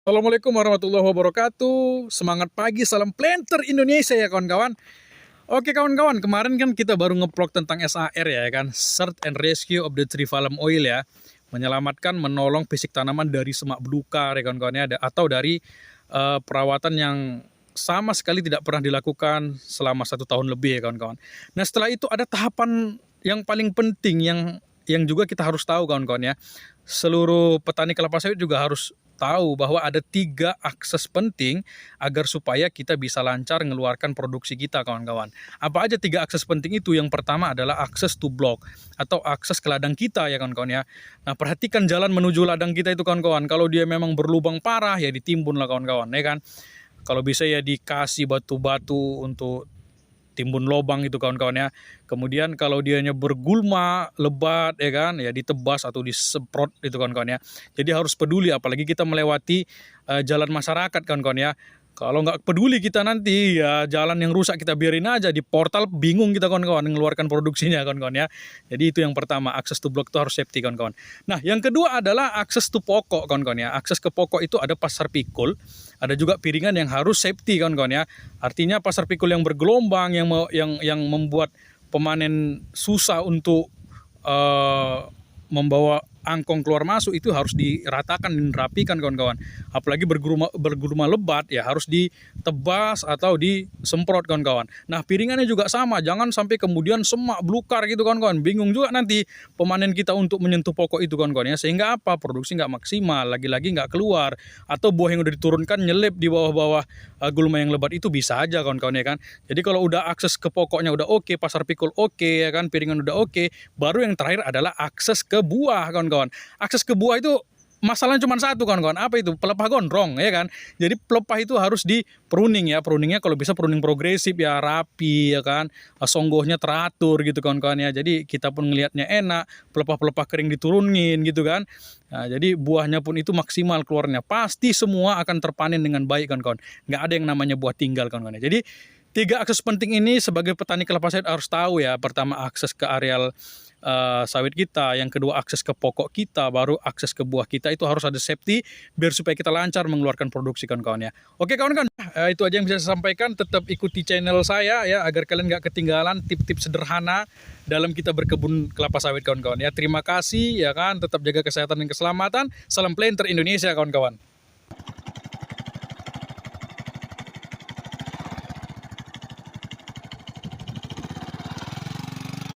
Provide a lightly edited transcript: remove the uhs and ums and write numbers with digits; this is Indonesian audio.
Assalamualaikum warahmatullahi wabarakatuh. Semangat pagi, salam planter Indonesia ya kawan-kawan. Oke kawan-kawan, kemarin kan kita baru ngeplok tentang SAR ya kan, Search and Rescue of the Tree Fallen Oil ya. Menyelamatkan, menolong fisik tanaman dari semak belukar ya kawan-kawan ya, atau dari perawatan yang sama sekali tidak pernah dilakukan selama 1 tahun lebih ya kawan-kawan. Nah setelah itu ada tahapan yang paling penting yang juga kita harus tahu kawan-kawan ya. Seluruh petani kelapa sawit juga harus tahu bahwa ada 3 akses penting agar supaya kita bisa lancar mengeluarkan produksi kita kawan-kawan. Apa aja 3 akses penting itu? Yang pertama adalah akses to block atau akses ke ladang kita ya kawan-kawan ya. Nah perhatikan jalan menuju ladang kita itu kawan-kawan. Kalau dia memang berlubang parah ya ditimbun lah kawan-kawan ya kan. Kalau bisa ya dikasih batu-batu untuk timbun lubang itu kawan-kawan ya. Kemudian kalau dianya bergulma, lebat ya kan, ya ditebas atau disemprot itu kawan-kawan ya. Jadi harus peduli apalagi kita melewati jalan masyarakat kawan-kawan ya. Kalau nggak peduli kita nanti ya jalan yang rusak kita biarin aja di portal, bingung kita kawan-kawan mengeluarkan produksinya kawan-kawan ya. Jadi itu yang pertama, akses to block itu harus safety kawan-kawan. Nah yang kedua adalah akses to pokok kawan-kawan ya. Akses ke pokok itu ada pasar pikul, ada juga piringan yang harus safety kawan-kawan ya. Artinya pasar pikul yang bergelombang yang membuat pemanen susah untuk membawa angkong keluar masuk itu harus diratakan dan dirapikan kawan-kawan. Apalagi bergulma lebat ya harus ditebas atau disemprot kawan-kawan. Nah piringannya juga sama, jangan sampai kemudian semak belukar gitu kawan-kawan. Bingung juga nanti pemanen kita untuk menyentuh pokok itu kawan-kawan ya. Sehingga apa? Produksi nggak maksimal, lagi-lagi nggak keluar. Atau buah yang udah diturunkan nyelip di bawah-bawah gulma yang lebat itu bisa aja kawan-kawan ya kan. Jadi kalau udah akses ke pokoknya udah oke, pasar pikul oke ya kan, piringan udah oke, baru yang terakhir adalah akses ke buah kawan-kawan. Akses ke buah itu masalahnya cuma satu kawan-kawan. Apa itu? Pelepah gondrong ya kan. Jadi pelepah itu harus di pruning ya. Pruningnya kalau bisa pruning progresif ya, rapi ya kan. Songgohnya teratur gitu kawan-kawan ya. Jadi kita pun ngelihatnya enak. Pelepah-pelepah kering diturunin gitu kan. Nah, jadi buahnya pun itu maksimal keluarnya. Pasti semua akan terpanen dengan baik kawan-kawan. Nggak ada yang namanya buah tinggal kawan-kawan ya. Jadi 3 akses penting ini sebagai petani kelapa sawit harus tahu ya. Pertama akses ke areal sawit kita, yang kedua akses ke pokok kita, baru akses ke buah kita. Itu harus ada safety biar supaya kita lancar mengeluarkan produksi kawan-kawan ya. Oke kawan-kawan, itu aja yang bisa saya sampaikan. Tetap ikuti channel saya ya agar kalian nggak ketinggalan tip-tip sederhana dalam kita berkebun kelapa sawit kawan-kawan ya. Terima kasih ya kan, tetap jaga kesehatan dan keselamatan. Salam planter Indonesia kawan-kawan.